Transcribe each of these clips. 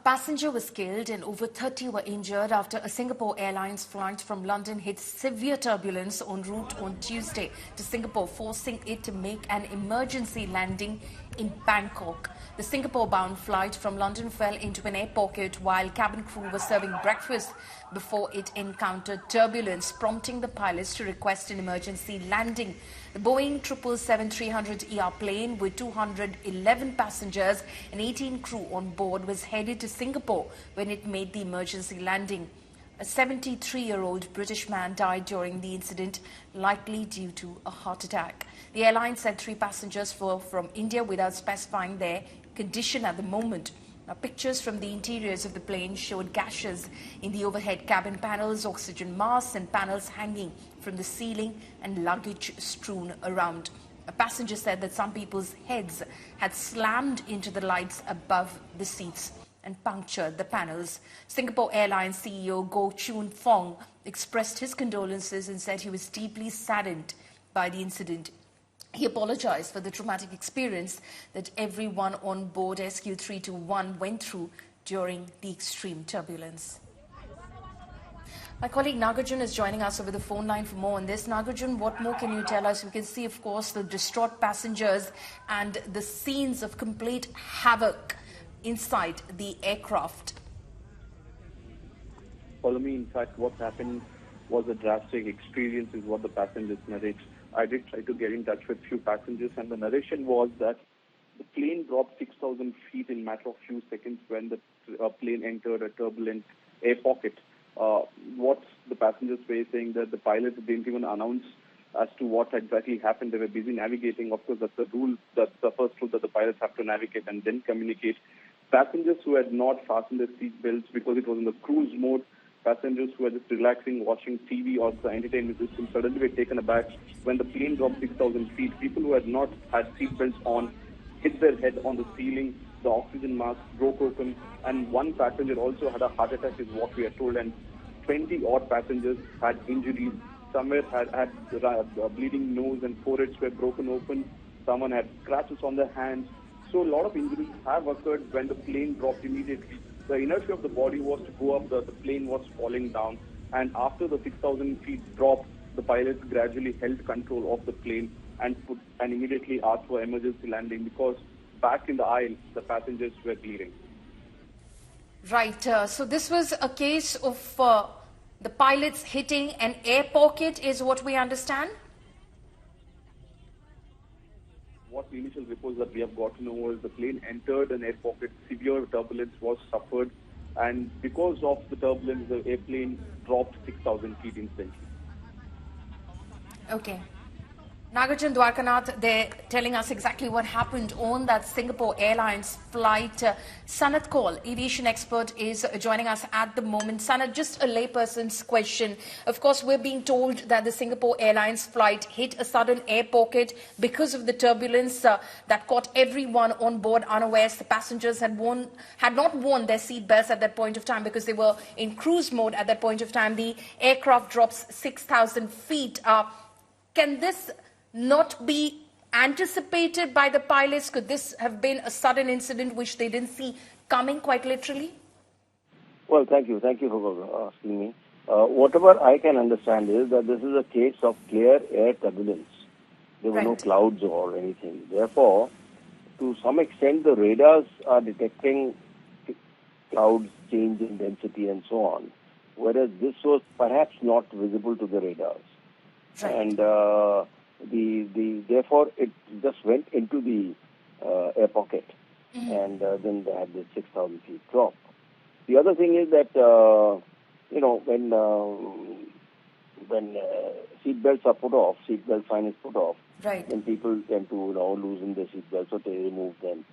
passenger was killed and over 30 were injured after a Singapore Airlines flight from London hit severe turbulence en route on Tuesday to Singapore, forcing it to make an emergency landing in Bangkok. The Singapore-bound flight from London fell into an air pocket while cabin crew was serving breakfast before it encountered turbulence, prompting the pilots to request an emergency landing. The Boeing 777-300ER plane with 211 passengers and 18 crew on board was headed to Singapore when it made the emergency landing. A 73-year-old British man died during the incident, likely due to a heart attack. The airline said 3 passengers were from India without specifying their condition at the moment. Now, pictures from the interiors of the plane showed gashes in the overhead cabin panels, oxygen masks and panels hanging from the ceiling and luggage strewn around. A passenger said that some people's heads had slammed into the lights above the seats and punctured the panels. Singapore Airlines CEO Choon Phong expressed his condolences and said he was deeply saddened by the incident. He apologized for the traumatic experience that everyone on board SQ321 went through during the extreme turbulence. My colleague Nagarjun is joining us over the phone line for more on this. Nagarjun, what more can you tell us? We can see, of course, the distraught passengers and the scenes of complete havoc inside the aircraft. Follow me. In fact, what happened was a drastic experience, is what the passengers narrate. I did try to get in touch with few passengers, and the narration was that the plane dropped 6,000 feet in a matter of few seconds when the plane entered a turbulent air pocket. What the passengers were saying, that the pilots didn't even announce as to what exactly happened. They were busy navigating. Of course, that's the rule. That's the first rule, that the pilots have to navigate and then communicate. Passengers who had not fastened their seat belts because it was in the cruise mode, passengers who were just relaxing, watching TV or the entertainment system, suddenly were taken aback when the plane dropped 6,000 feet. People who had not had seat belts on hit their head on the ceiling. The oxygen mask broke open, and one passenger also had a heart attack, is what we are told, and 20-odd passengers had injuries. Somewhere had bleeding nose and foreheads were broken open. Someone had scratches on their hands. So a lot of injuries have occurred when the plane dropped immediately. The inertia of the body was to go up, the plane was falling down, and after the 6,000 feet drop, the pilots gradually held control of the plane and immediately asked for emergency landing, because back in the aisle, the passengers were bleeding. Right. So this was a case of the pilots hitting an air pocket, is what we understand? What the initial reports that we have got to know was the plane entered an air pocket, severe turbulence was suffered, and because of the turbulence, the airplane dropped 6,000 feet instantly. Okay. Nagarjun Dwarkanath, they're telling us exactly what happened on that Singapore Airlines flight. Sanat Kaul, aviation expert, is joining us at the moment. Sanat, just a layperson's question. Of course, we're being told that the Singapore Airlines flight hit a sudden air pocket because of the turbulence that caught everyone on board unawares. The passengers had not worn their seat belts at that point of time because they were in cruise mode at that point of time. The aircraft drops 6,000 feet. Can this not be anticipated by the pilots? Could this have been a sudden incident which they didn't see coming, quite literally? Well, thank you. Thank you for asking me. Whatever I can understand is that this is a case of clear air turbulence. There were no clouds or anything. Therefore, to some extent, the radars are detecting clouds change in density and so on, whereas this was perhaps not visible to the radars. Right. And therefore it just went into the air pocket, and then they had the 6,000 feet drop. The other thing is that when seat belts are put off, seat belt sign is put off, right, then people tend to loosen their seat belts, so they remove them.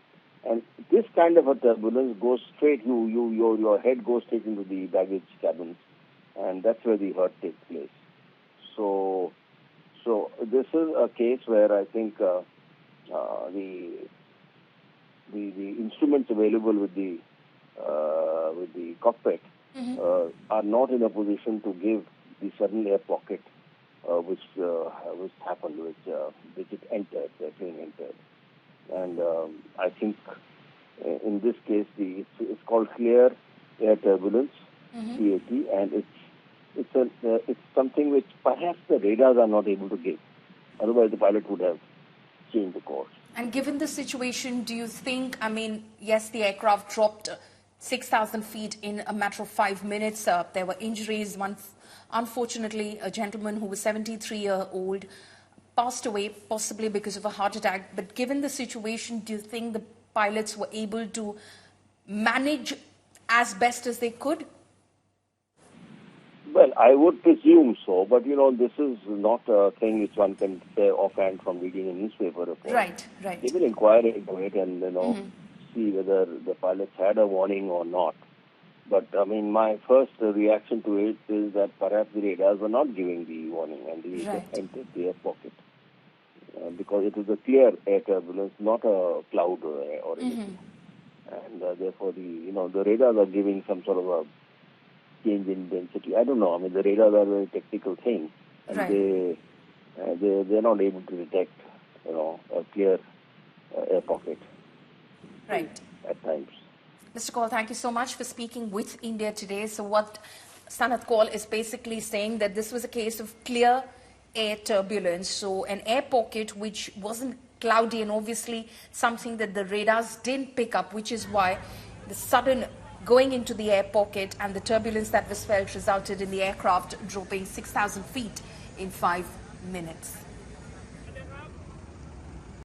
And this kind of a turbulence goes straight. Your head goes straight into the baggage cabins, and that's where the hurt takes place. So this is a case where I think the instruments available with the cockpit are not in a position to give the sudden air pocket which happened, which it entered, the plane entered. And I think in this case it's called clear air turbulence, CAT, and it's something which perhaps the radars are not able to give. Otherwise, the pilot would have changed the course. And given the situation, do you think, I mean, yes, the aircraft dropped 6,000 feet in a matter of 5 minutes. There were injuries. Unfortunately, a gentleman who was 73-year-old passed away, possibly because of a heart attack. But given the situation, do you think the pilots were able to manage as best as they could? Well, I would presume so, but this is not a thing which one can say offhand from reading a newspaper report. Right. They will inquire into it and see whether the pilots had a warning or not. But I mean, my first reaction to it is that perhaps the radars were not giving the warning and they just entered the air pocket because it was a clear air turbulence, not a cloud or anything, and therefore the radars are giving some sort of a change in density. I don't know. I mean, the radars are a very technical thing, and they're not able to detect a clear air pocket. Right. At times. Mr. Kaul, thank you so much for speaking with India Today. So what Sanath Kaul is basically saying that this was a case of clear air turbulence, so an air pocket which wasn't cloudy and obviously something that the radars didn't pick up, which is why the sudden going into the air pocket and the turbulence that was felt resulted in the aircraft dropping 6,000 feet in 5 minutes.